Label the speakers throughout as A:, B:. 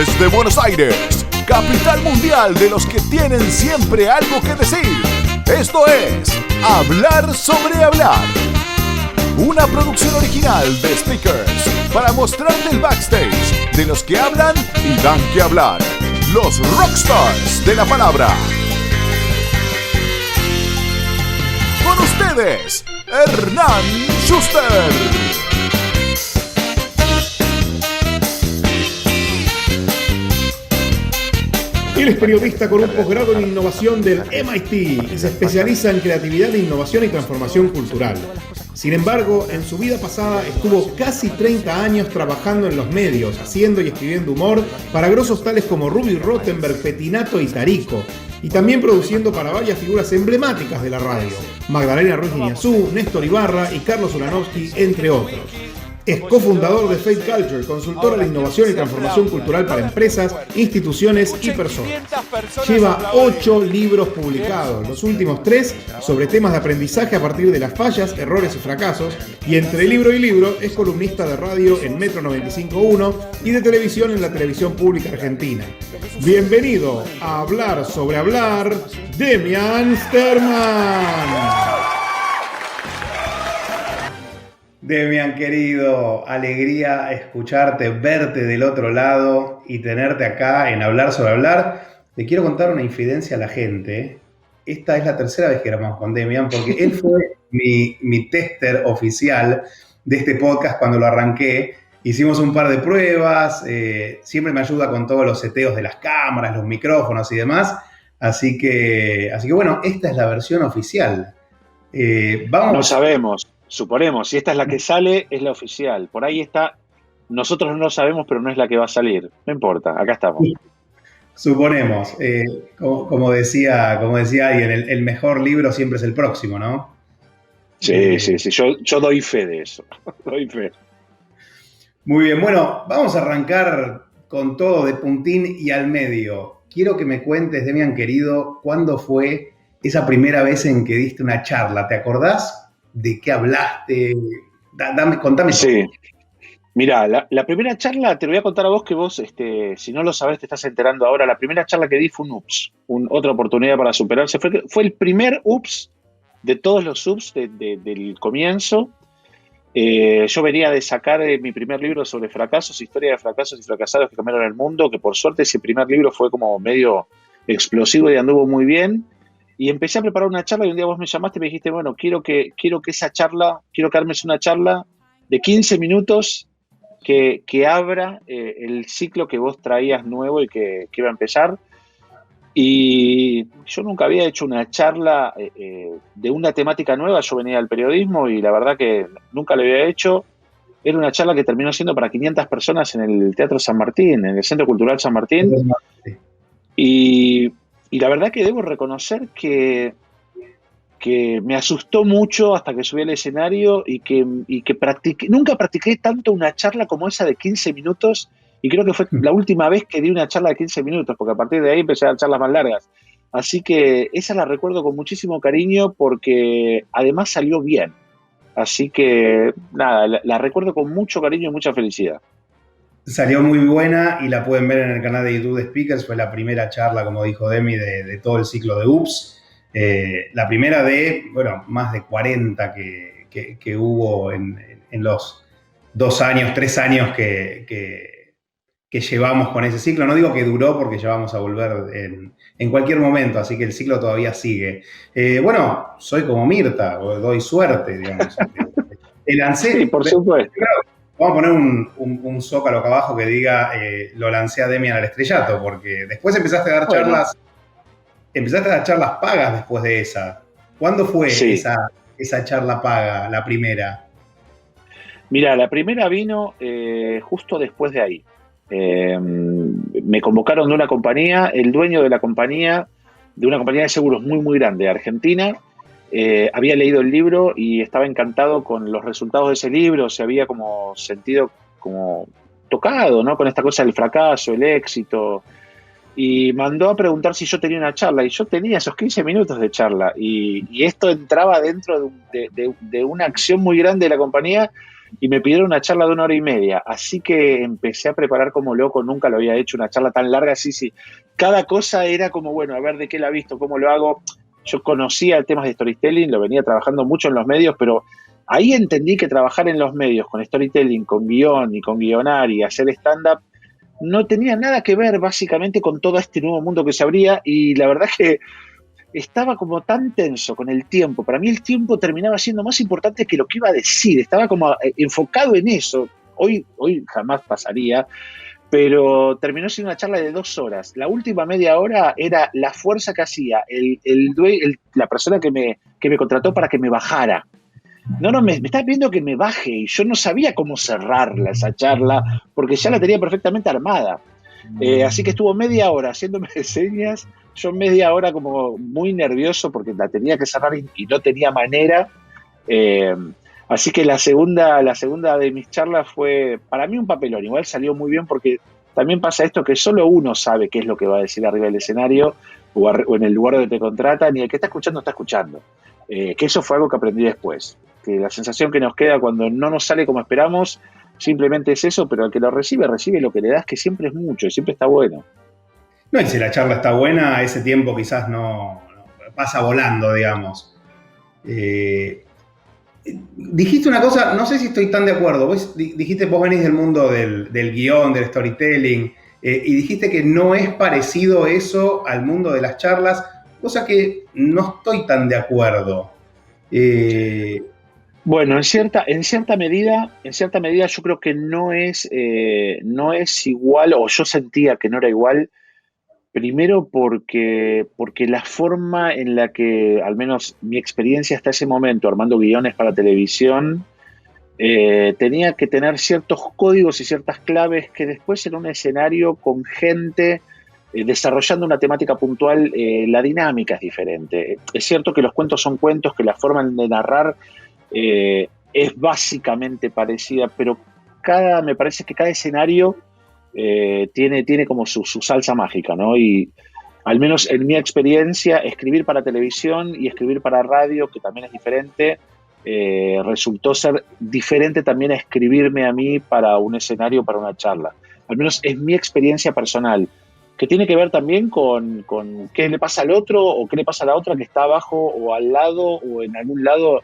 A: Desde Buenos Aires, capital mundial de los que tienen siempre algo que decir. Esto es Hablar sobre Hablar. Una producción original de Speakers para mostrarte el backstage de los que hablan y dan que hablar. Los rockstars de la palabra. Con ustedes, Hernán Schuster.
B: Él es periodista con un posgrado en innovación del MIT y se especializa en creatividad, innovación y transformación cultural. Sin embargo, en su vida pasada estuvo casi 30 años trabajando en los medios, haciendo y escribiendo humor para grosos tales como Ruby Rottenberg, Petinato y Tarico, y también produciendo para varias figuras emblemáticas de la radio, Magdalena Ruiz Guiñazú, Néstor Ibarra y Carlos Uranovsky, entre otros. Es cofundador de Fate Culture, consultora de innovación y transformación cultural para empresas, instituciones y personas. Lleva 8 libros publicados, los últimos 3 sobre temas de aprendizaje a partir de las fallas, errores y fracasos, y entre libro y libro es columnista de radio en Metro 95.1 y de televisión en la televisión pública argentina. Bienvenido a Hablar sobre Hablar, Demian Sterman.
C: Demian, querido, alegría escucharte, verte del otro lado y tenerte acá en Hablar sobre Hablar. Te quiero contar una infidencia a la gente. Esta es la tercera vez que grabamos con Demian porque él fue mi tester oficial de este podcast cuando lo arranqué. Hicimos un par de pruebas, siempre me ayuda con todos los seteos de las cámaras, los micrófonos y demás. Así que bueno, esta es la versión oficial.
D: Vamos. No sabemos. Suponemos, si esta es la que sale, es la oficial. Por ahí está, nosotros no lo sabemos, pero no es la que va a salir. No importa, acá estamos.
C: Suponemos, como decía alguien, el mejor libro siempre es el próximo, ¿no?
D: Sí, yo doy fe de eso, doy fe.
C: Muy bien, bueno, vamos a arrancar con todo de puntín y al medio. Quiero que me cuentes, Demian querido, ¿cuándo fue esa primera vez en que diste una charla? ¿Te acordás? ¿De qué hablaste? Contame.
D: Sí. Mirá, la primera charla, te lo voy a contar a vos que vos, si no lo sabés, te estás enterando ahora. La primera charla que di fue un UPS, otra oportunidad para superarse. Fue el primer UPS de todos los UPS del comienzo. Yo venía de sacar mi primer libro sobre fracasos, historia de fracasos y fracasados que cambiaron el mundo, que por suerte ese primer libro fue como medio explosivo y anduvo muy bien. Y empecé a preparar una charla y un día vos me llamaste y me dijiste, bueno, quiero que esa charla, quiero que armes una charla de 15 minutos que abra el ciclo que vos traías nuevo y que iba a empezar. Y yo nunca había hecho una charla de una temática nueva. Yo venía del periodismo y la verdad que nunca lo había hecho. Era una charla que terminó siendo para 500 personas en el Teatro San Martín, en el Centro Cultural San Martín. Y la verdad que debo reconocer que me asustó mucho hasta que subí al escenario y que nunca practiqué tanto una charla como esa de 15 minutos y creo que fue la última vez que di una charla de 15 minutos porque a partir de ahí empecé a dar charlas más largas. Así que esa la recuerdo con muchísimo cariño porque además salió bien. Así que nada, la recuerdo con mucho cariño y mucha felicidad.
C: Salió muy buena y la pueden ver en el canal de YouTube de Speakers. Fue la primera charla, como dijo Demi, de todo el ciclo de UPS. La primera de, bueno, más de 40 que hubo en los 3 años que llevamos con ese ciclo. No digo que duró porque ya vamos a volver en cualquier momento, así que el ciclo todavía sigue. Bueno, soy como Mirta, doy suerte, digamos. Te lancé.
D: Sí, por supuesto.
C: Vamos a poner un zócalo acá abajo que diga lo lancé a Demian al estrellato, porque después empezaste a dar charlas, pagas después de esa. ¿Cuándo fue esa charla paga, la primera?
D: Mira, la primera vino justo después de ahí. Me convocaron de una compañía, el dueño de una compañía de seguros muy, muy grande de Argentina. Había leído el libro y estaba encantado con los resultados de ese libro, se había como sentido como tocado, ¿no? Con esta cosa del fracaso, el éxito, y mandó a preguntar si yo tenía una charla, y yo tenía esos 15 minutos de charla, y esto entraba dentro de una acción muy grande de la compañía, y me pidieron una charla de 1 hora y media. Así que empecé a preparar como loco, nunca lo había hecho, una charla tan larga, sí, sí. Cada cosa era como, bueno, a ver de qué la he visto, cómo lo hago. Yo conocía temas de storytelling, lo venía trabajando mucho en los medios, pero ahí entendí que trabajar en los medios con storytelling, con guión y con guionar y hacer stand-up, no tenía nada que ver básicamente con todo este nuevo mundo que se abría, y la verdad que estaba como tan tenso con el tiempo. Para mí el tiempo terminaba siendo más importante que lo que iba a decir. Estaba como enfocado en eso. Hoy jamás pasaría, pero terminó siendo una charla de 2 horas. La última media hora era la fuerza que hacía la persona que me contrató para que me bajara. No, me estaba pidiendo que me baje y yo no sabía cómo cerrarla, esa charla, porque ya la tenía perfectamente armada. Así que estuvo media hora haciéndome señas, yo media hora como muy nervioso porque la tenía que cerrar y no tenía manera. Eh, Así que la segunda de mis charlas fue para mí un papelón. Igual salió muy bien porque también pasa esto que solo uno sabe qué es lo que va a decir arriba del escenario o en el lugar donde te contratan, y el que está escuchando está escuchando. Que eso fue algo que aprendí después. Que la sensación que nos queda cuando no nos sale como esperamos simplemente es eso, pero el que lo recibe lo que le das, que siempre es mucho y siempre está bueno.
C: No, y si la charla está buena, ese tiempo quizás no pasa volando, digamos. Dijiste una cosa, no sé si estoy tan de acuerdo. Vos venís del mundo del guión, del storytelling, y dijiste que no es parecido eso al mundo de las charlas, cosa que no estoy tan de acuerdo.
D: Bueno, en cierta medida yo creo que no es igual, o yo sentía que no era igual. Primero porque la forma en la que, al menos mi experiencia hasta ese momento, armando guiones para televisión, tenía que tener ciertos códigos y ciertas claves que después en un escenario con gente desarrollando una temática puntual, la dinámica es diferente. Es cierto que los cuentos son cuentos, que la forma de narrar es básicamente parecida, pero me parece que cada escenario tiene como su salsa mágica, ¿no? Y al menos en mi experiencia, escribir para televisión y escribir para radio, que también es diferente, resultó ser diferente también a escribirme a mí para un escenario, para una charla. Al menos es mi experiencia personal, que tiene que ver también con qué le pasa al otro o qué le pasa a la otra que está abajo o al lado o en algún lado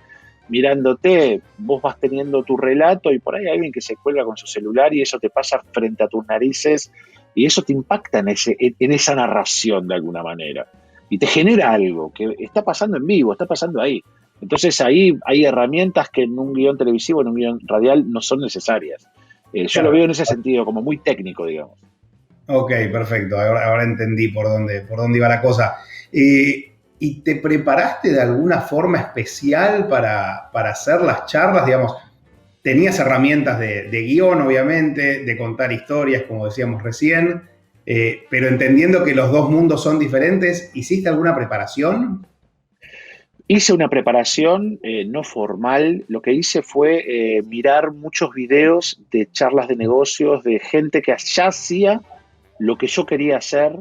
D: mirándote. Vos vas teniendo tu relato y por ahí hay alguien que se cuelga con su celular y eso te pasa frente a tus narices y eso te impacta en esa narración de alguna manera y te genera algo que está pasando en vivo, está pasando ahí. Entonces ahí hay herramientas que en un guión televisivo, en un guión radial no son necesarias. Yo lo veo en ese sentido, como muy técnico, digamos.
C: Ok, perfecto. Ahora entendí por dónde iba la cosa. ¿Y te preparaste de alguna forma especial para hacer las charlas? Digamos, tenías herramientas de guión, obviamente, de contar historias, como decíamos recién, pero entendiendo que los dos mundos son diferentes, ¿hiciste alguna preparación?
D: Hice una preparación no formal. Lo que hice fue mirar muchos videos de charlas de negocios, de gente que ya hacía lo que yo quería hacer.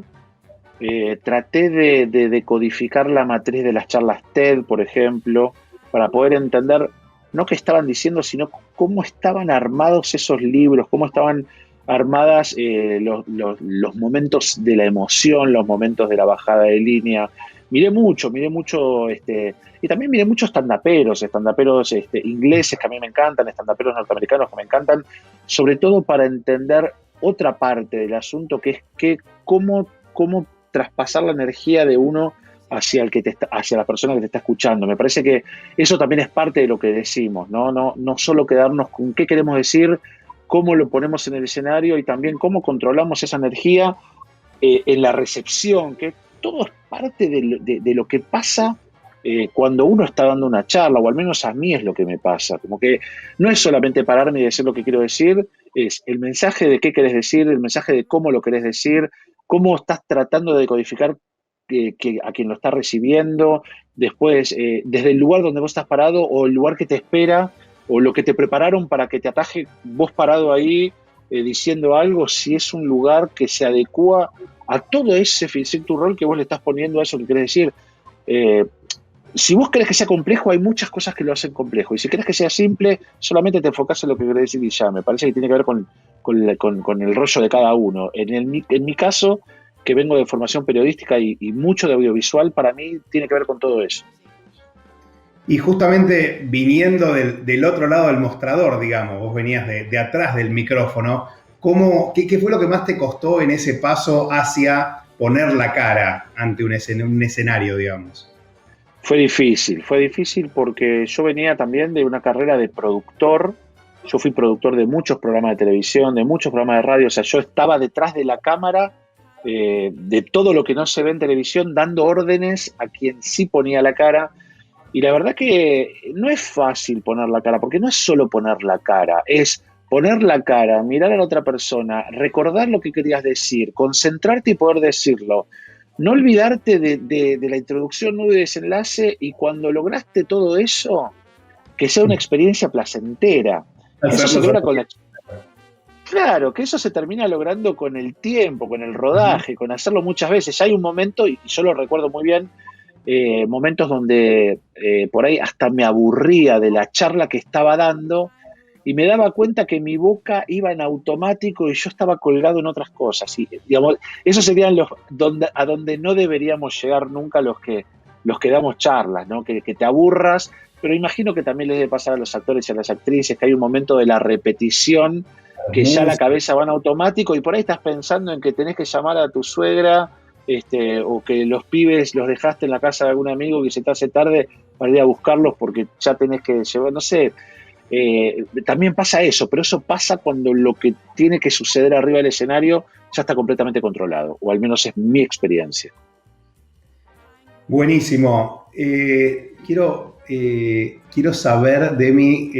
D: Traté de decodificar la matriz de las charlas TED, por ejemplo, para poder entender no qué estaban diciendo, sino cómo estaban armados esos libros, cómo estaban armadas los momentos de la emoción, los momentos de la bajada de línea. Miré mucho, y también miré muchos estandaperos ingleses que a mí me encantan, estandaperos norteamericanos que me encantan, sobre todo para entender otra parte del asunto, que es cómo traspasar la energía de uno hacia hacia la persona que te está escuchando. Me parece que eso también es parte de lo que decimos, ¿no? No solo quedarnos con qué queremos decir, cómo lo ponemos en el escenario y también cómo controlamos esa energía en la recepción, que todo es parte de lo que pasa cuando uno está dando una charla, o al menos a mí es lo que me pasa. Como que no es solamente pararme y decir lo que quiero decir, es el mensaje de qué querés decir, el mensaje de cómo lo querés decir, cómo estás tratando de decodificar a quien lo está recibiendo, después desde el lugar donde vos estás parado o el lugar que te espera o lo que te prepararon para que te ataje vos parado ahí diciendo algo, si es un lugar que se adecua a todo ese tu rol que vos le estás poniendo a eso que querés decir. si vos querés que sea complejo, hay muchas cosas que lo hacen complejo. Y si querés que sea simple, solamente te enfocás en lo que querés decir y ya. Me parece que tiene que ver con el rollo de cada uno. En mi caso, que vengo de formación periodística y mucho de audiovisual, para mí tiene que ver con todo eso.
C: Y justamente viniendo del otro lado del mostrador, digamos, vos venías de atrás del micrófono, ¿qué fue lo que más te costó en ese paso hacia poner la cara ante un escenario, digamos?
D: Fue difícil porque yo venía también de una carrera de productor. Yo fui productor de muchos programas de televisión, de muchos programas de radio. O sea, yo estaba detrás de la cámara, de todo lo que no se ve en televisión, dando órdenes a quien sí ponía la cara. Y la verdad que no es fácil poner la cara, porque no es solo poner la cara, es poner la cara, mirar a la otra persona, recordar lo que querías decir, concentrarte y poder decirlo. No olvidarte de la introducción, nudo y desenlace, y cuando lograste todo eso, que sea una experiencia placentera. Eso se logra con la... Claro, que eso se termina logrando con el tiempo, con el rodaje, con hacerlo muchas veces. Hay un momento, y yo lo recuerdo muy bien, momentos donde por ahí hasta me aburría de la charla que estaba dando y me daba cuenta que mi boca iba en automático y yo estaba colgado en otras cosas. Y, digamos, esos serían a donde no deberíamos llegar nunca los que damos charlas, ¿no? Que te aburras, pero imagino que también les debe pasar a los actores y a las actrices, que hay un momento de la repetición que ya la cabeza va en automático y por ahí estás pensando en que tenés que llamar a tu suegra, o que los pibes los dejaste en la casa de algún amigo que se te hace tarde para ir a buscarlos porque ya tenés que llevar, no sé. También pasa eso, pero eso pasa cuando lo que tiene que suceder arriba del escenario ya está completamente controlado, o al menos es mi experiencia.
C: Buenísimo. Quiero saber, Demi,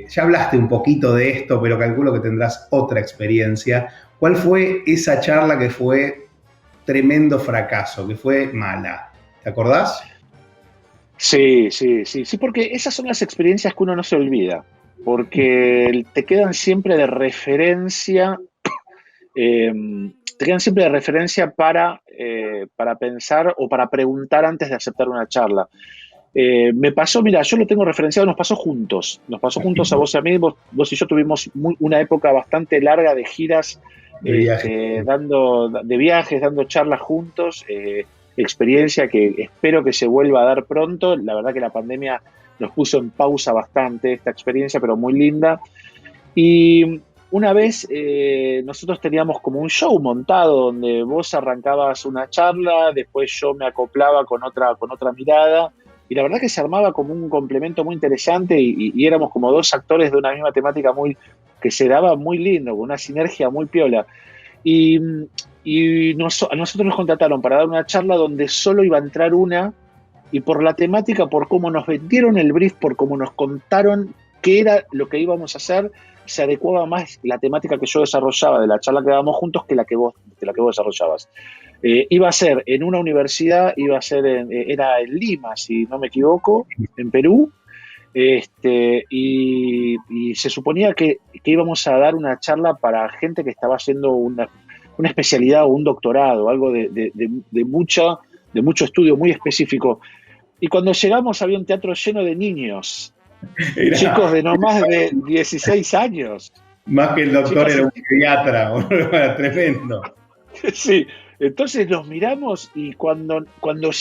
C: ya hablaste un poquito de esto, pero calculo que tendrás otra experiencia. ¿Cuál fue esa charla que fue tremendo fracaso, que fue mala? ¿Te acordás?
D: Sí, porque esas son las experiencias que uno no se olvida, porque te quedan siempre de referencia, para pensar o para preguntar antes de aceptar una charla. Me pasó, mira, yo lo tengo referenciado, nos pasó juntos a vos y a mí. Vos y yo tuvimos una época bastante larga de giras, de viajes, dando charlas juntos, experiencia que espero que se vuelva a dar pronto. La verdad que la pandemia nos puso en pausa bastante esta experiencia, pero muy linda. Y una vez nosotros teníamos como un show montado donde vos arrancabas una charla, después yo me acoplaba con otra mirada, y la verdad que se armaba como un complemento muy interesante y éramos como dos actores de una misma temática que se daba muy lindo, con una sinergia muy piola. Y, a nosotros nos contrataron para dar una charla donde solo iba a entrar una, y por la temática, por cómo nos vendieron el brief, por cómo nos contaron qué era lo que íbamos a hacer, se adecuaba más la temática que yo desarrollaba de la charla que dábamos juntos que la que vos desarrollabas. Iba a ser en una universidad, era en Lima, si no me equivoco, en Perú, y se suponía que íbamos a dar una charla para gente que estaba haciendo una especialidad o un doctorado, algo de mucho estudio muy específico. Y cuando llegamos había un teatro lleno de niños, chicos de no más de 16 años.
C: Más que el doctor era un pediatra, tremendo.
D: Sí, entonces nos miramos y cuando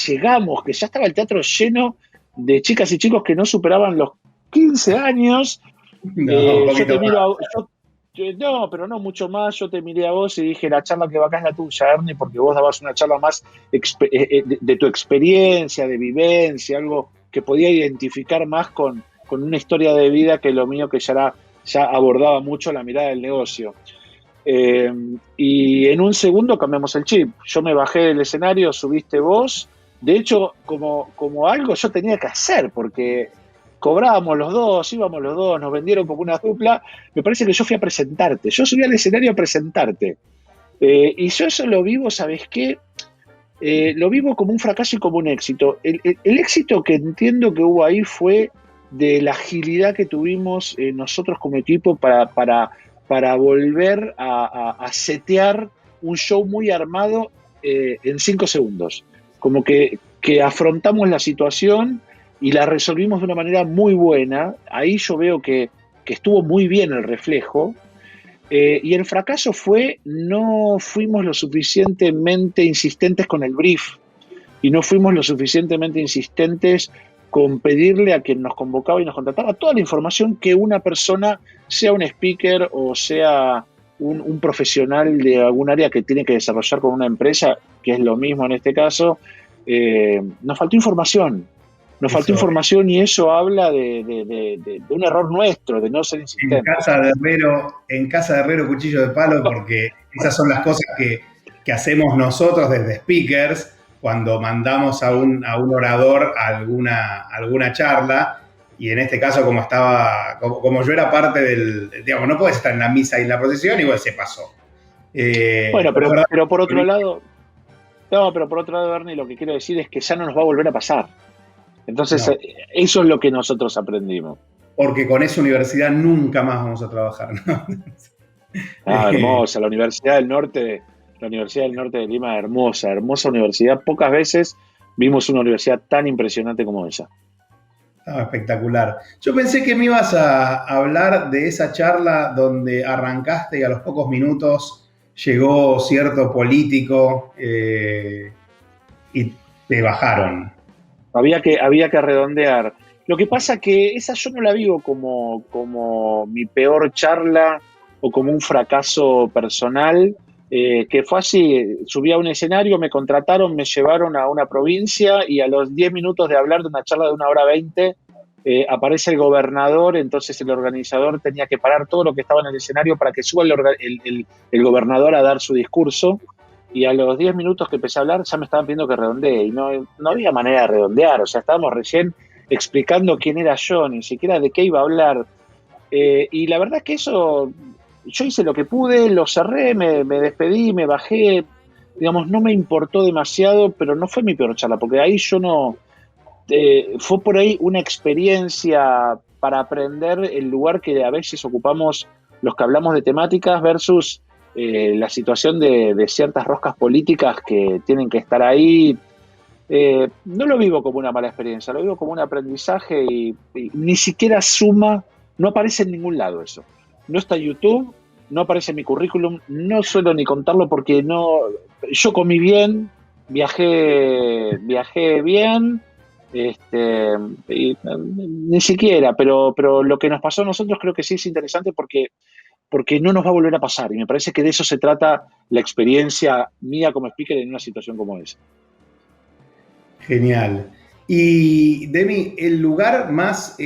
D: llegamos, que ya estaba el teatro lleno de chicas y chicos que no superaban los 15 años, yo te miro no, pero no mucho más, yo te miré a vos y dije, la charla que va acá es la tuya, Ernie, porque vos dabas una charla más de tu experiencia, de vivencia, algo que podía identificar más con una historia de vida que lo mío, que ya abordaba mucho la mirada del negocio. Y en un segundo cambiamos el chip. Yo me bajé del escenario, subiste vos. De hecho, como algo yo tenía que hacer, porque cobrábamos los dos, íbamos los dos, nos vendieron como una dupla. Me parece que yo fui a presentarte. Yo subí al escenario a presentarte. Y yo eso lo vivo, ¿sabes qué? Lo vivo como un fracaso y como un éxito. El éxito que entiendo que hubo ahí fue de la agilidad que tuvimos nosotros como equipo para volver a setear un show muy armado en 5 segundos. Como que que afrontamos la situación y la resolvimos de una manera muy buena. Ahí yo veo que estuvo muy bien el reflejo. Y el fracaso fue, no fuimos lo suficientemente insistentes con el brief y no fuimos lo suficientemente insistentes con pedirle a quien nos convocaba y nos contrataba toda la información que una persona, sea un speaker o sea un profesional de algún área que tiene que desarrollar con una empresa, que es lo mismo en este caso, nos faltó información. Nos faltó información y eso habla de un error nuestro, de no ser insistentes.
C: En casa de Herrero, cuchillo de palo, porque esas son las cosas que hacemos nosotros desde speakers cuando mandamos a un orador a alguna charla. Y en este caso, como yo era parte digamos, no puedes estar en la misa y en la procesión, igual se pasó.
D: Bueno, pero por otro lado, Bernie, lo que quiero decir es que ya no nos va a volver a pasar. Entonces, no. Eso es lo que nosotros aprendimos.
C: Porque con esa universidad nunca más vamos a trabajar, ¿no?
D: Hermosa, la Universidad del Norte de Lima, hermosa universidad. Pocas veces vimos una universidad tan impresionante como esa.
C: Espectacular. Yo pensé que me ibas a hablar de esa charla donde arrancaste y a los pocos minutos llegó cierto político y te bajaron.
D: Había que redondear. Lo que pasa que esa yo no la vivo como mi peor charla o como un fracaso personal, que fue así: subí a un escenario, me contrataron, me llevaron a una provincia y a los 10 minutos de hablar de una charla de 1 hora 20, aparece el gobernador. Entonces el organizador tenía que parar todo lo que estaba en el escenario para que suba el gobernador a dar su discurso. Y a los 10 minutos que empecé a hablar ya me estaban pidiendo que redondee y no había manera de redondear. O sea, estábamos recién explicando quién era yo, ni siquiera de qué iba a hablar. Y la verdad es que eso, yo hice lo que pude, lo cerré, me despedí, me bajé. Digamos, no me importó demasiado, pero no fue mi peor charla, porque ahí yo no... fue por ahí una experiencia para aprender el lugar que a veces ocupamos los que hablamos de temáticas versus... la situación de ciertas roscas políticas que tienen que estar ahí. No lo vivo como una mala experiencia, lo vivo como un aprendizaje y ni siquiera suma, no aparece en ningún lado eso. No está en YouTube, no aparece en mi currículum, no suelo ni contarlo porque yo comí bien, viajé bien, ni siquiera, pero lo que nos pasó a nosotros creo que sí es interesante porque no nos va a volver a pasar. Y me parece que de eso se trata la experiencia mía como speaker en una situación como esa.
C: Genial. Y, Demi, el lugar más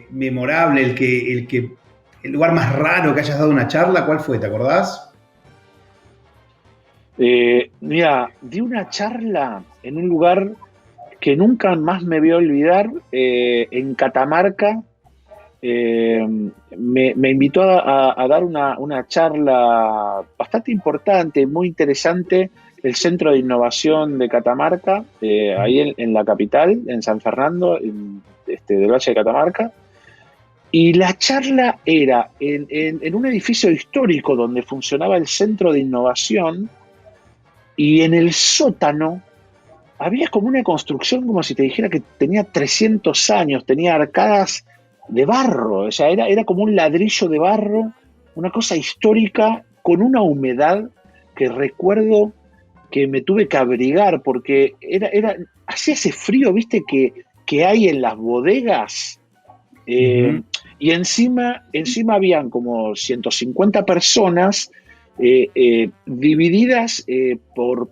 C: memorable, el lugar más raro que hayas dado una charla, ¿cuál fue? ¿Te acordás?
D: Mira, di una charla en un lugar que nunca más me voy a olvidar, en Catamarca. Me invitó a dar una charla bastante importante, muy interesante, el Centro de Innovación de Catamarca, ahí en la capital, en San Fernando, del Valle de Catamarca. Y la charla era en un edificio histórico donde funcionaba el Centro de Innovación, y en el sótano había como una construcción, como si te dijera que tenía 300 años, tenía arcadas de barro, o sea, era como un ladrillo de barro, una cosa histórica con una humedad que recuerdo que me tuve que abrigar porque hacía ese frío, viste, que hay en las bodegas. Y encima habían como 150 personas divididas por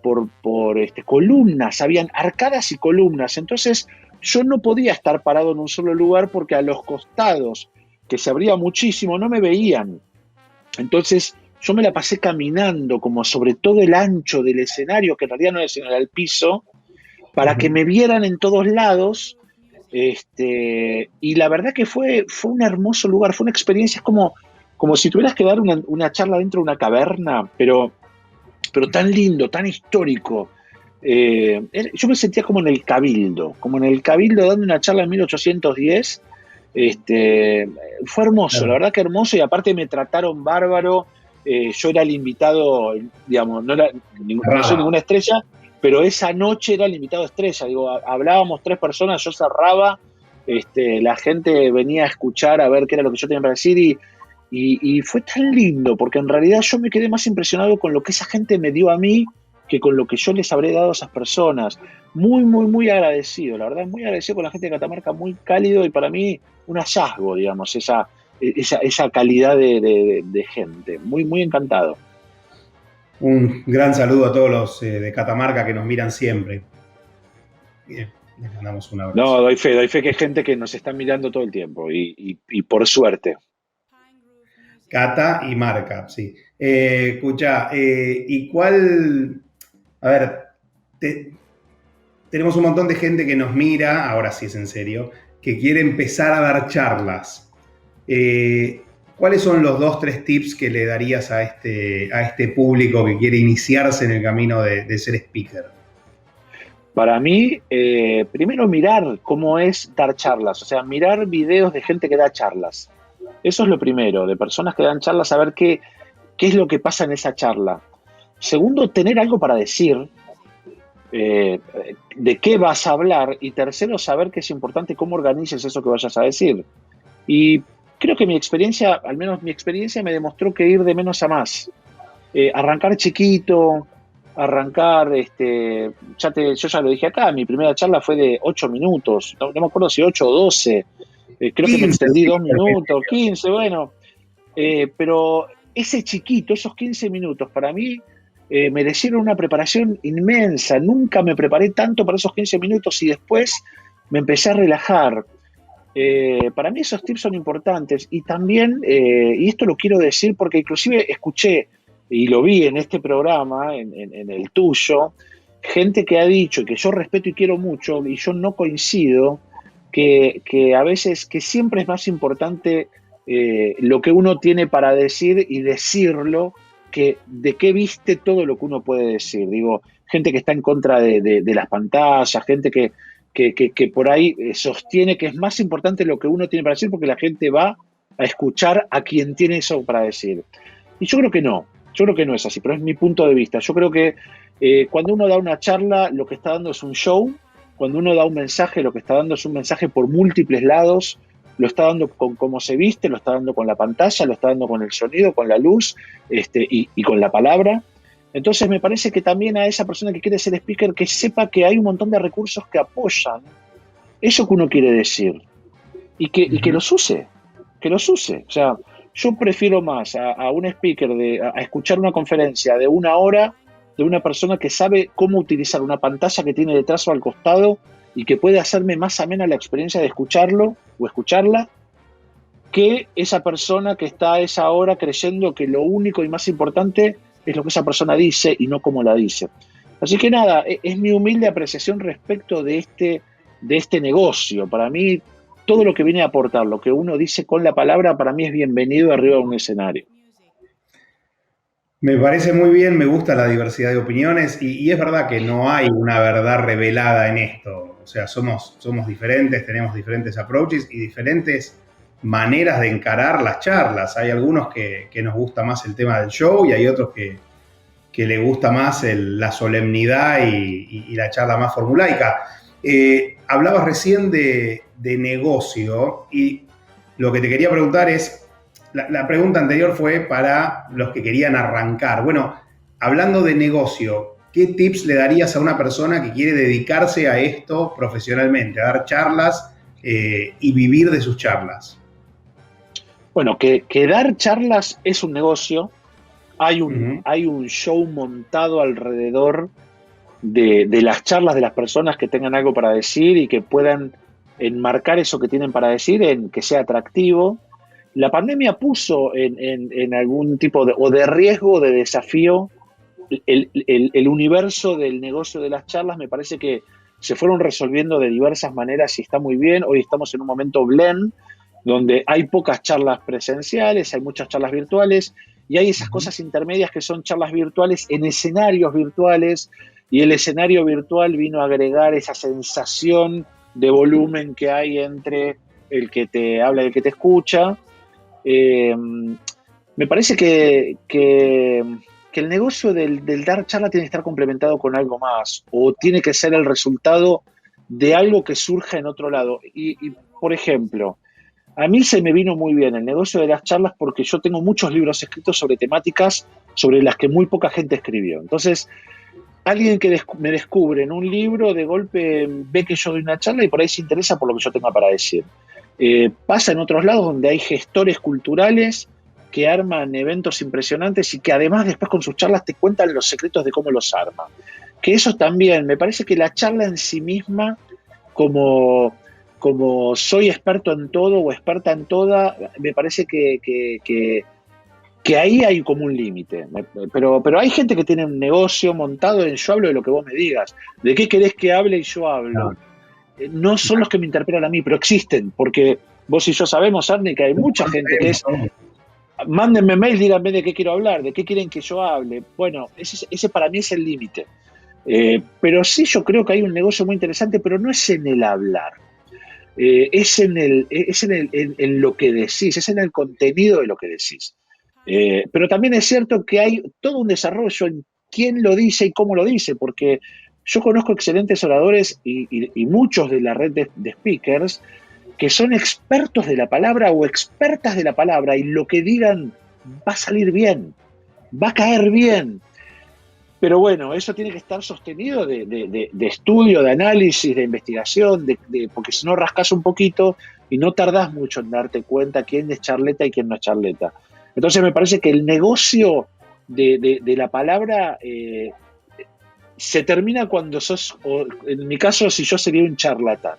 D: columnas, habían arcadas y columnas. Entonces yo no podía estar parado en un solo lugar porque a los costados, que se abría muchísimo, no me veían. Entonces yo me la pasé caminando como sobre todo el ancho del escenario, que en realidad no era el escenario, era el piso, para que me vieran en todos lados. Y la verdad que fue un hermoso lugar, fue una experiencia, es como si tuvieras que dar una charla dentro de una caverna, pero tan lindo, tan histórico. Yo me sentía como en el Cabildo dando una charla en 1810. Fue hermoso, claro. La verdad que hermoso, y aparte me trataron bárbaro. Yo era el invitado, digamos, no soy ninguna estrella, pero esa noche era el invitado estrella. Digo, hablábamos 3 personas, yo cerraba, la gente venía a escuchar, a ver qué era lo que yo tenía para decir, y fue tan lindo, porque en realidad yo me quedé más impresionado con lo que esa gente me dio a mí que con lo que yo les habré dado a esas personas. Muy, muy, muy agradecido, la verdad, muy agradecido con la gente de Catamarca, muy cálido, y para mí un hallazgo, digamos, esa calidad de gente. Muy, muy encantado.
C: Un gran saludo a todos los de Catamarca que nos miran siempre. Bien, les mandamos un
D: No,
C: abrazo.
D: doy fe que hay gente que nos está mirando todo el tiempo, y por suerte.
C: Cata y Marca, sí. Escucha, ¿y cuál? A ver, tenemos un montón de gente que nos mira, ahora sí es en serio, que quiere empezar a dar charlas. ¿Cuáles son los 2, 3 tips que le darías a este público que quiere iniciarse en el camino de ser speaker?
D: Para mí, primero mirar cómo es dar charlas, o sea, mirar videos de gente que da charlas. Eso es lo primero, de personas que dan charlas, saber qué es lo que pasa en esa charla. Segundo, tener algo para decir, de qué vas a hablar. Y tercero, saber que es importante cómo organices eso que vayas a decir. Y creo que mi experiencia, al menos mi experiencia, me demostró que ir de menos a más. Arrancar chiquito, arrancar, yo ya lo dije acá, mi primera charla fue de 8 minutos, no me acuerdo si 8 o 12, creo que me
C: 15,
D: extendí
C: sí,
D: 2 minutos, 15, bueno, pero ese chiquito, esos 15 minutos, para mí merecieron una preparación inmensa. Nunca me preparé tanto para esos 15 minutos y después me empecé a relajar. Para mí esos tips son importantes, y también, y esto lo quiero decir porque inclusive escuché y lo vi en este programa, en el tuyo, gente que ha dicho, que yo respeto y quiero mucho, y yo no coincido, que a veces, que siempre es más importante lo que uno tiene para decir y decirlo, que de qué viste todo lo que uno puede decir. Digo, gente que está en contra de las pantallas, gente que por ahí sostiene que es más importante lo que uno tiene para decir, porque la gente va a escuchar a quien tiene eso para decir. Y yo creo que no es así, pero es mi punto de vista. Yo creo que cuando uno da una charla, lo que está dando es un show. Cuando uno da un mensaje, lo que está dando es un mensaje por múltiples lados. Lo está dando con cómo se viste, lo está dando con la pantalla, lo está dando con el sonido, con la luz, y con la palabra. Entonces me parece que también a esa persona que quiere ser speaker, que sepa que hay un montón de recursos que apoyan eso que uno quiere decir, y que los use, que los use. O sea, yo prefiero más a un speaker, a escuchar una conferencia de 1 hora de una persona que sabe cómo utilizar una pantalla que tiene detrás o al costado, y que puede hacerme más amena la experiencia de escucharlo o escucharla, que esa persona que está a esa hora creyendo que lo único y más importante es lo que esa persona dice y no cómo la dice. Así que nada, es mi humilde apreciación respecto de este negocio. Para mí, todo lo que viene a aportar, lo que uno dice con la palabra, para mí es bienvenido arriba de un escenario.
C: Me parece muy bien, me gusta la diversidad de opiniones y es verdad que no hay una verdad revelada en esto. O sea, somos diferentes, tenemos diferentes approaches y diferentes maneras de encarar las charlas. Hay algunos que nos gusta más el tema del show y hay otros que le gusta más la solemnidad y la charla más formulaica. Hablabas recién de negocio y lo que te quería preguntar es, la pregunta anterior fue para los que querían arrancar. Bueno, hablando de negocio, ¿qué tips le darías a una persona que quiere dedicarse a esto profesionalmente, a dar charlas y vivir de sus charlas?
D: Bueno, que dar charlas es un negocio. Hay un,
C: Uh-huh.
D: hay un show montado alrededor de las charlas de las personas que tengan algo para decir y que puedan enmarcar eso que tienen para decir en que sea atractivo. La pandemia puso en algún tipo de riesgo o de desafío el universo del negocio de las charlas. Me parece que se fueron resolviendo de diversas maneras y está muy bien. Hoy estamos en un momento blend, donde hay pocas charlas presenciales, hay muchas charlas virtuales, y hay esas cosas intermedias que son charlas virtuales en escenarios virtuales, y el escenario virtual vino a agregar esa sensación de volumen que hay entre el que te habla y el que te escucha. Me parece que que el negocio del dar charla tiene que estar complementado con algo más, o tiene que ser el resultado de algo que surja en otro lado. Por ejemplo, a mí se me vino muy bien el negocio de las charlas porque yo tengo muchos libros escritos sobre temáticas sobre las que muy poca gente escribió. Entonces, alguien que me descubre en un libro, de golpe ve que yo doy una charla y por ahí se interesa por lo que yo tenga para decir. Pasa en otros lados donde hay gestores culturales que arman eventos impresionantes y que además después con sus charlas te cuentan los secretos de cómo los arman. Que eso también, me parece que la charla en sí misma, como soy experto en todo o experta en toda, me parece que ahí hay como un límite. Pero hay gente que tiene un negocio montado en yo hablo de lo que vos me digas. ¿De qué querés que hable y yo hablo? No son los que me interpelan a mí, pero existen, porque vos y yo sabemos, Arne, que hay mucha gente que es... Mándenme mail, díganme de qué quiero hablar, de qué quieren que yo hable. Bueno, ese para mí es el límite. Pero sí, yo creo que hay un negocio muy interesante, pero no es en el hablar. Es en lo que decís, es en el contenido de lo que decís. Pero también es cierto que hay todo un desarrollo en quién lo dice y cómo lo dice, porque yo conozco excelentes oradores y muchos de la red de speakers que son expertos de la palabra o expertas de la palabra, y lo que digan va a salir bien, va a caer bien. Pero bueno, eso tiene que estar sostenido de estudio, de análisis, de investigación, porque si no rascas un poquito y no tardás mucho en darte cuenta quién es charleta y quién no es charleta. Entonces me parece que el negocio de la palabra se termina cuando sos, o en mi caso, si yo sería un charlatán.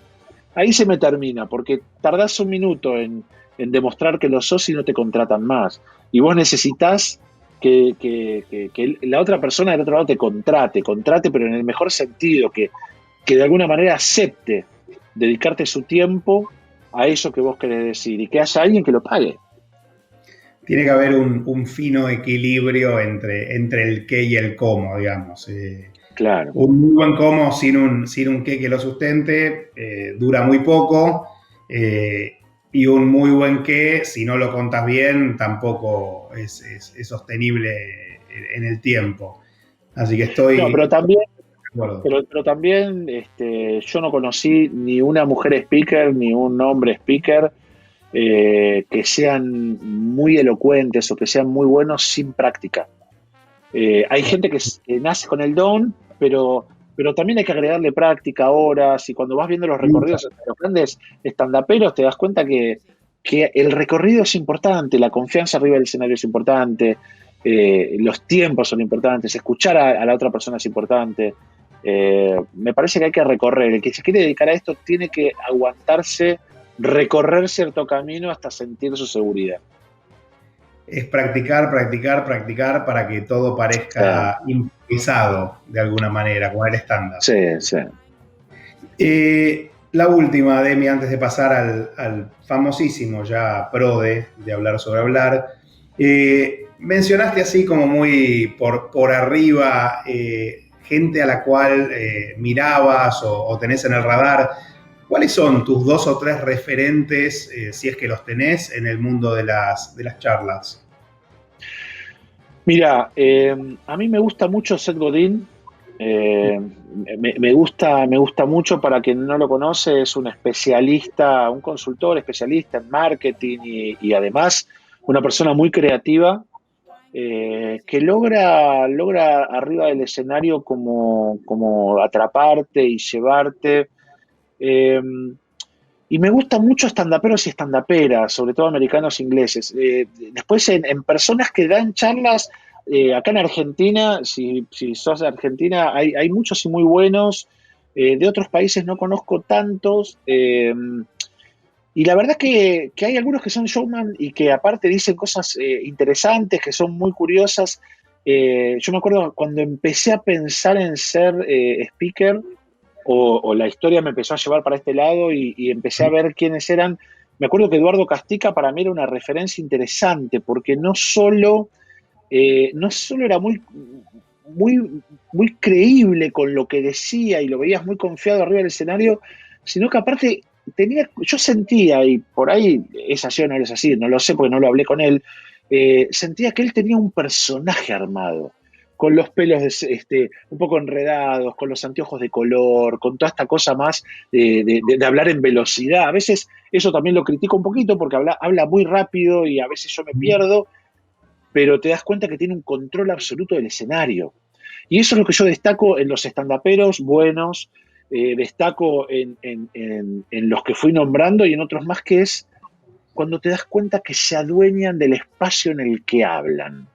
D: Ahí se me termina, porque tardás un minuto en demostrar que lo sos y no te contratan más. Y vos necesitas que la otra persona del otro lado te contrate, pero en el mejor sentido, que de alguna manera acepte dedicarte su tiempo a eso que vos querés decir y que haya alguien que lo pague.
C: Tiene que haber un fino equilibrio entre el qué y el cómo, digamos.
D: Claro.
C: Un muy buen cómo sin un qué que lo sustente dura muy poco, y un muy buen qué, si no lo contas bien, tampoco es sostenible en el tiempo. Así que estoy...
D: No, pero también yo no conocí ni una mujer speaker ni un hombre speaker que sean muy elocuentes o que sean muy buenos sin práctica. Hay gente que nace con el don, pero también hay que agregarle práctica, horas, y cuando vas viendo los recorridos de los grandes estandaperos te das cuenta que el recorrido es importante, la confianza arriba del escenario es importante, los tiempos son importantes, escuchar a la otra persona es importante. Me parece que hay que recorrer. El que se quiere dedicar a esto tiene que aguantarse, recorrer cierto camino hasta sentir su seguridad.
C: Es practicar para que todo parezca improvisado de alguna manera, con el estándar.
D: Sí, sí.
C: La última, Demi, antes de pasar al famosísimo ya PRODE de Hablar sobre Hablar. Mencionaste así como muy por arriba gente a la cual mirabas o tenés en el radar. ¿Cuáles son tus 2 o 3 referentes, si es que los tenés, en el mundo de las charlas?
D: Mira, a mí me gusta mucho Seth Godin. Me gusta mucho. Para quien no lo conoce, es un especialista, un consultor especialista en marketing y además una persona muy creativa que logra arriba del escenario como atraparte y llevarte. Y me gusta mucho estandaperos y estandaperas, sobre todo americanos e ingleses. Después en personas que dan charlas, acá en Argentina, si sos de Argentina, hay muchos y muy buenos. De otros países no conozco tantos. Y la verdad que hay algunos que son showman y que aparte dicen cosas interesantes, que son muy curiosas. Yo me acuerdo cuando empecé a pensar en ser speaker, o la historia me empezó a llevar para este lado y empecé a ver quiénes eran. Me acuerdo que Eduardo Castica para mí era una referencia interesante, porque no solo era muy, muy, muy creíble con lo que decía y lo veías muy confiado arriba del escenario, sino que aparte yo sentía, y por ahí es así o no es así, no lo sé porque no lo hablé con él, sentía que él tenía un personaje armado. con los pelos un poco enredados, con los anteojos de color, con toda esta cosa más de hablar en velocidad. A veces eso también lo critico un poquito porque habla muy rápido y a veces yo me pierdo, pero te das cuenta que tiene un control absoluto del escenario. Y eso es lo que yo destaco en los estandaperos buenos, destaco en los que fui nombrando y en otros más, que es cuando te das cuenta que se adueñan del espacio en el que hablan.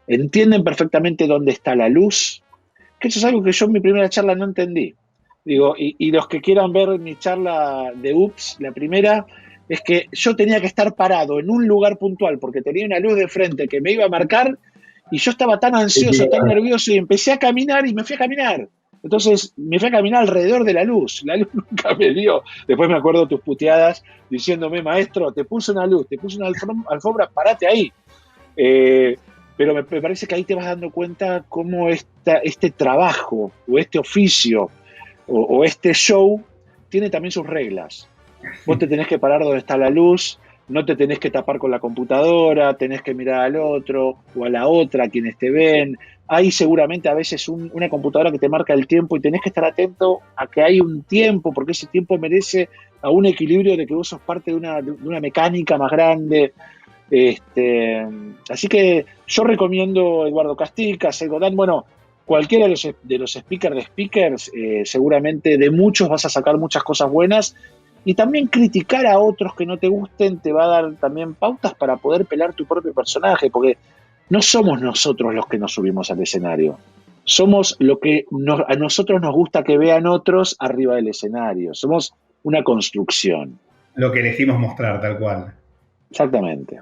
D: Entienden perfectamente dónde está la luz, que eso es algo que yo en mi primera charla no entendí. Digo, y los que quieran ver mi charla de UPS, la primera, es que yo tenía que estar parado en un lugar puntual porque tenía una luz de frente que me iba a marcar y yo estaba tan ansioso, tan nervioso y empecé a caminar y me fui a caminar. Entonces me fui a caminar alrededor de la luz nunca me dio. Después me acuerdo tus puteadas diciéndome, maestro, te puse una luz, te puse una alfombra, parate ahí. Pero me parece que ahí te vas dando cuenta cómo este trabajo o este oficio o este show tiene también sus reglas. Vos te tenés que parar donde está la luz, no te tenés que tapar con la computadora, tenés que mirar al otro o a la otra, quienes te ven. Hay seguramente a veces una computadora que te marca el tiempo y tenés que estar atento a que hay un tiempo, porque ese tiempo merece a un equilibrio de que vos sos parte de una mecánica más grande. Así que yo recomiendo Eduardo Castica, Seth Godin, bueno, cualquiera de los speakers, seguramente de muchos vas a sacar muchas cosas buenas, y también criticar a otros que no te gusten te va a dar también pautas para poder pelar tu propio personaje, porque no somos nosotros los que nos subimos al escenario, somos lo que a nosotros nos gusta que vean otros arriba del escenario, somos una construcción.
C: Lo que elegimos mostrar, tal cual.
D: Exactamente.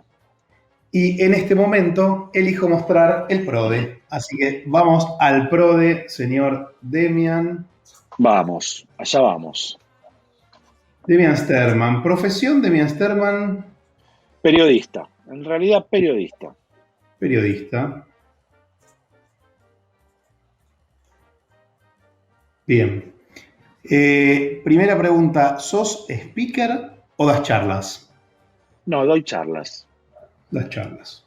C: Y en este momento elijo mostrar el PRODE. Así que vamos al PRODE, señor Demian.
D: Vamos, allá vamos.
C: Demian Sterman. Profesión, Demian Sterman.
D: Periodista, en realidad periodista.
C: Periodista. Bien. Primera pregunta, ¿sos speaker o das charlas?
D: No, doy charlas.
C: Las charlas.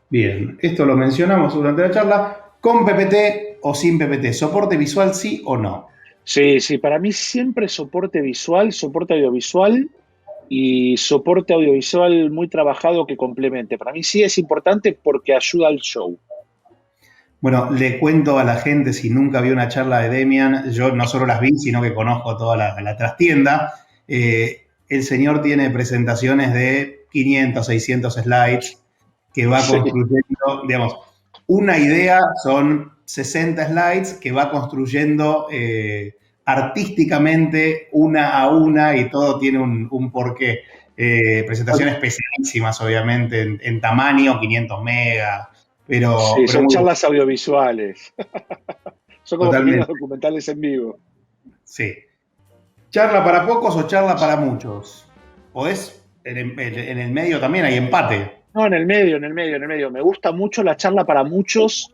C: Bien, esto lo mencionamos durante la charla. ¿Con PPT o sin PPT? ¿Soporte visual sí o no?
D: Sí, para mí siempre soporte visual, soporte audiovisual y soporte audiovisual muy trabajado que complemente. Para mí sí es importante porque ayuda al show.
C: Bueno, le cuento a la gente, si nunca vio una charla de Demian, yo no solo las vi, sino que conozco toda la trastienda. El señor tiene presentaciones de 500, 600 slides que va construyendo, digamos, una idea son 60 slides que va construyendo artísticamente una a una y todo tiene un porqué. Presentaciones especialísimas, obviamente, en tamaño, 500 megas. Pero
D: son charlas audiovisuales. Son como pequeños documentales en vivo.
C: Sí. ¿Charla para pocos o charla para muchos? ¿Podés? En el medio también hay empate.
D: No, en el medio. Me gusta mucho la charla para muchos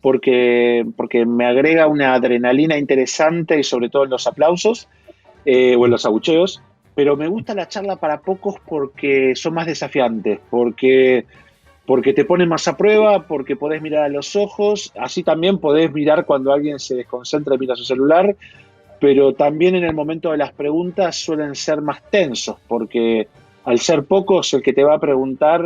D: porque me agrega una adrenalina interesante y sobre todo en los aplausos o en los abucheos. Pero me gusta la charla para pocos porque son más desafiantes, porque te ponen más a prueba, porque podés mirar a los ojos, así también podés mirar cuando alguien se desconcentra y mira su celular, pero también en el momento de las preguntas suelen ser más tensos, porque al ser pocos el que te va a preguntar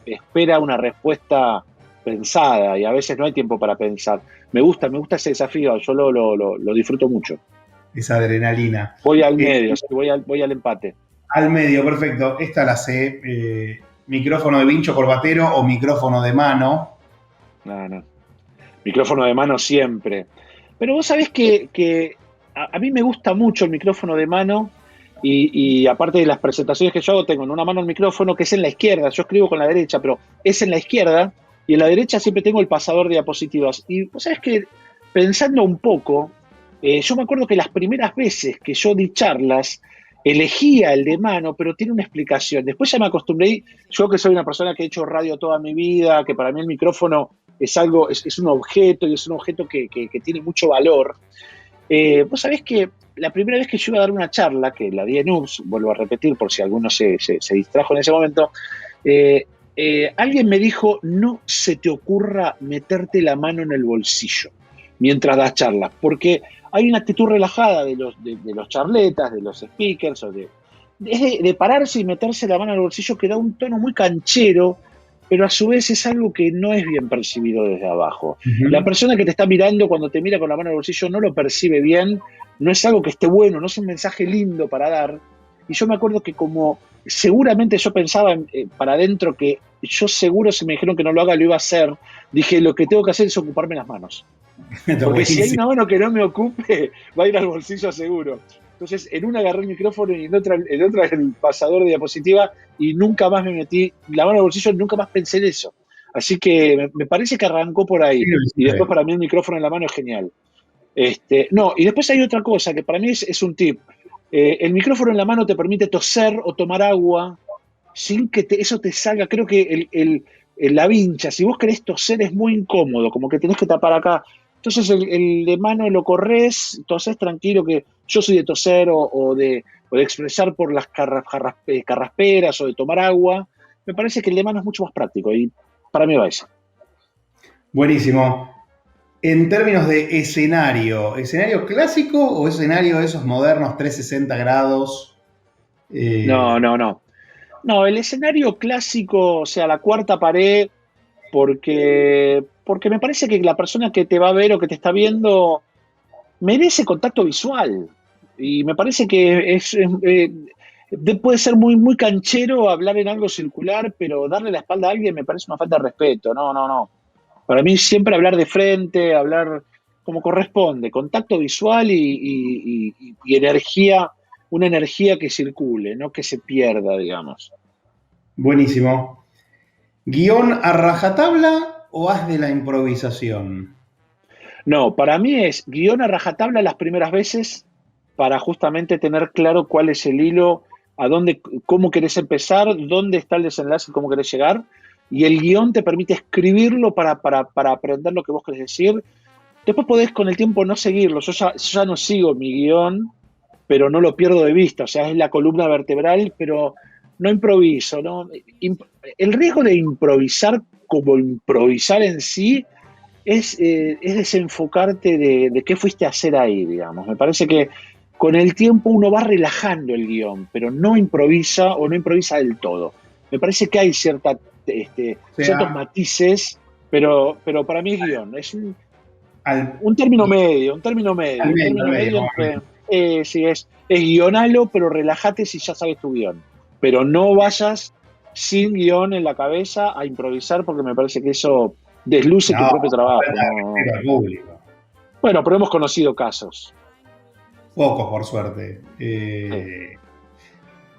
D: espera una respuesta pensada y a veces no hay tiempo para pensar. Me gusta ese desafío, yo lo disfruto mucho.
C: Esa adrenalina.
D: Voy al medio, voy al empate.
C: Al medio, perfecto. Esta la sé. ¿Micrófono de vincho corbatero o micrófono de mano?
D: No. Micrófono de mano siempre. Pero vos sabés que a mí me gusta mucho el micrófono de mano y aparte de las presentaciones que yo hago, tengo en una mano el micrófono que es en la izquierda. Yo escribo con la derecha, pero es en la izquierda y en la derecha siempre tengo el pasador de diapositivas. Y vos sabés que pensando un poco, yo me acuerdo que las primeras veces que yo di charlas, elegía el de mano, pero tiene una explicación. Después ya me acostumbré, yo que soy una persona que he hecho radio toda mi vida, que para mí el micrófono es algo, es un objeto y es un objeto que tiene mucho valor. Vos sabés que la primera vez que yo iba a dar una charla, que la di en UPS, vuelvo a repetir por si alguno se distrajo en ese momento, alguien me dijo, no se te ocurra meterte la mano en el bolsillo mientras das charlas, porque hay una actitud relajada de los charletas, de los speakers, de pararse y meterse la mano en el bolsillo que da un tono muy canchero, pero a su vez es algo que no es bien percibido desde abajo. La persona que te está mirando cuando te mira con la mano en el bolsillo no lo percibe bien, no es algo que esté bueno, no es un mensaje lindo para dar. Y yo me acuerdo que como seguramente yo pensaba para adentro que yo seguro si me dijeron que no lo haga lo iba a hacer, dije lo que tengo que hacer es ocuparme las manos. Porque si hay una mano que no me ocupe, va a ir al bolsillo seguro. Entonces, en una agarré el micrófono y en otra el pasador de diapositiva y nunca más me metí la mano en el bolsillo, nunca más pensé en eso. Así que me parece que arrancó por ahí. Y después para mí el micrófono en la mano es genial. No, y después hay otra cosa que para mí es un tip. El micrófono en la mano te permite toser o tomar agua sin que eso te salga. Creo que la vincha, si vos querés toser es muy incómodo, como que tenés que tapar acá. Entonces el de mano lo corres, tosés tranquilo, que yo soy de toser o de expresar por las carrasperas o de tomar agua. Me parece que el de mano es mucho más práctico y para mí va eso.
C: Buenísimo. En términos de ¿escenario clásico o escenario de esos modernos 360 grados?
D: No. No, el escenario clásico, o sea, la cuarta pared, porque me parece que la persona que te va a ver o que te está viendo merece contacto visual. Y me parece que puede ser muy, muy canchero hablar en algo circular, pero darle la espalda a alguien me parece una falta de respeto. No. Para mí siempre hablar de frente, hablar como corresponde, contacto visual y energía, una energía que circule, no que se pierda, digamos.
C: Buenísimo. ¿Guión a rajatabla o haz de la improvisación?
D: No, para mí es guión a rajatabla las primeras veces para justamente tener claro cuál es el hilo, a dónde, cómo querés empezar, dónde está el desenlace, cómo querés llegar. Y el guión te permite escribirlo para aprender lo que vos querés decir. Después podés con el tiempo no seguirlo. Yo ya no sigo mi guión, pero no lo pierdo de vista. O sea, es la columna vertebral, pero no improviso, ¿no? El riesgo de improvisar como improvisar en sí es desenfocarte de qué fuiste a hacer ahí, digamos. Me parece que con el tiempo uno va relajando el guión, pero no improvisa o no improvisa del todo. Me parece que hay ciertos matices, pero para mí es guión. Es un término medio, sí, es guionalo, pero relájate si ya sabes tu guión. Pero no vayas sin guión en la cabeza a improvisar, porque me parece que eso desluce tu propio trabajo. Bueno, pero hemos conocido casos.
C: Pocos, por suerte.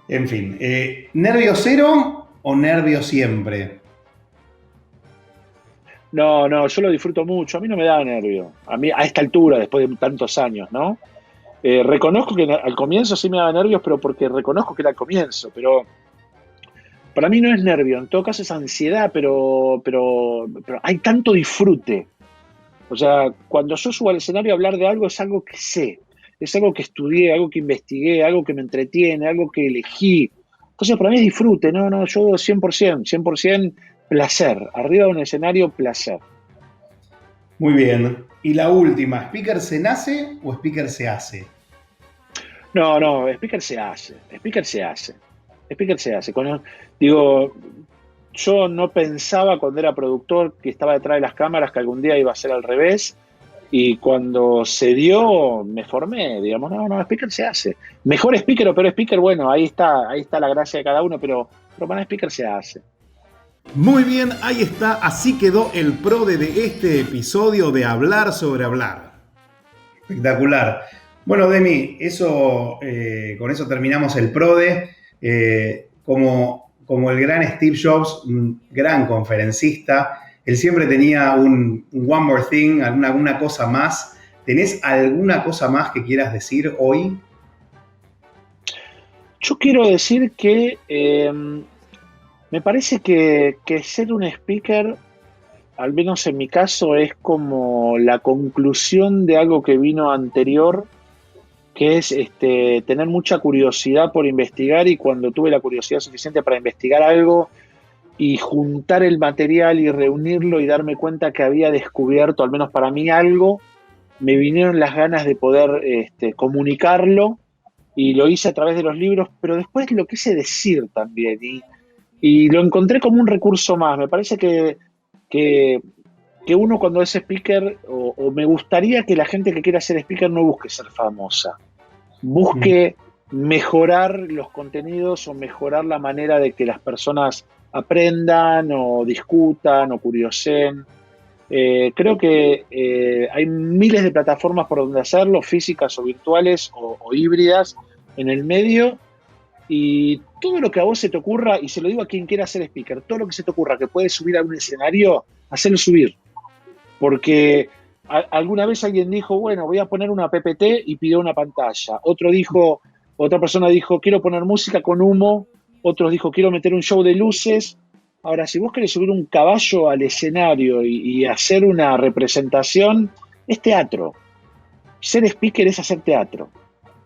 C: En fin, ¿nervio cero o nervio siempre?
D: No, yo lo disfruto mucho. A mí no me da nervio. A mí, a esta altura, después de tantos años, ¿no? Reconozco que al comienzo sí me daba nervios, pero porque reconozco que era al comienzo. Pero para mí no es nervio. En todo caso es ansiedad, pero hay tanto disfrute. O sea, cuando yo subo al escenario a hablar de algo, es algo que sé. Es algo que estudié, algo que investigué, algo que me entretiene, algo que elegí. Entonces, para mí es disfrute. No, yo 100% placer. Arriba de un escenario, placer.
C: Muy bien. Y la última, ¿speaker se nace o speaker se hace?
D: No, speaker se hace. Digo, yo no pensaba cuando era productor que estaba detrás de las cámaras que algún día iba a ser al revés. Y cuando se dio, me formé, digamos, no, speaker se hace. Mejor speaker o peor speaker, bueno, ahí está la gracia de cada uno, pero para speaker se hace.
B: Muy bien, ahí está, así quedó el PRODE de este episodio de Hablar sobre Hablar.
C: Espectacular. Bueno, Demi, con eso terminamos el PRODE. Como el gran Steve Jobs, un gran conferencista, él siempre tenía un one more thing, alguna cosa más. ¿Tenés alguna cosa más que quieras decir hoy?
D: Yo quiero decir que me parece que ser un speaker, al menos en mi caso, es como la conclusión de algo que vino anterior, que es tener mucha curiosidad por investigar, y cuando tuve la curiosidad suficiente para investigar algo, y juntar el material y reunirlo y darme cuenta que había descubierto, al menos para mí, algo, me vinieron las ganas de poder comunicarlo y lo hice a través de los libros, pero después lo quise decir también y lo encontré como un recurso más. Me parece que, que uno cuando es speaker, o me gustaría que la gente que quiera ser speaker no busque ser famosa, busque mejorar los contenidos o mejorar la manera de que las personas aprendan o discutan o curioseen. Creo que hay miles de plataformas por donde hacerlo, físicas o virtuales o híbridas en el medio, y todo lo que a vos se te ocurra, y se lo digo a quien quiera ser speaker, todo lo que se te ocurra que puedes subir a un escenario, hacelo subir. Porque alguna vez alguien dijo, bueno, voy a poner una PPT y pidió una pantalla. Otra persona dijo, quiero poner música con humo. Otros dijo, quiero meter un show de luces. Ahora, si vos querés subir un caballo al escenario y hacer una representación, es teatro. Ser speaker es hacer teatro.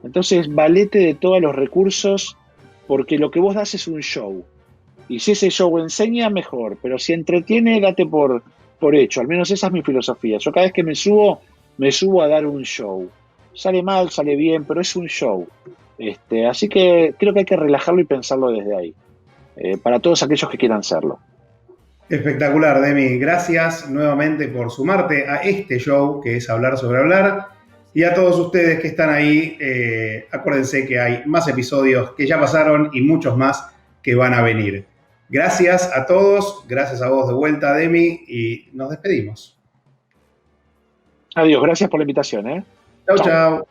D: Entonces, valete de todos los recursos, porque lo que vos das es un show. Y si ese show enseña, mejor. Pero si entretiene, date por hecho. Al menos esa es mi filosofía. Yo cada vez que me subo a dar un show. Sale mal, sale bien, pero es un show. Así que creo que hay que relajarlo y pensarlo desde ahí. Para todos aquellos que quieran serlo.
C: Espectacular, Demi. Gracias nuevamente por sumarte a este show que es Hablar sobre Hablar. Y a todos ustedes que están ahí, acuérdense que hay más episodios que ya pasaron y muchos más que van a venir. Gracias a todos, gracias a vos de vuelta, Demi, y nos despedimos.
D: Adiós, gracias por la invitación.
C: Chau, chau.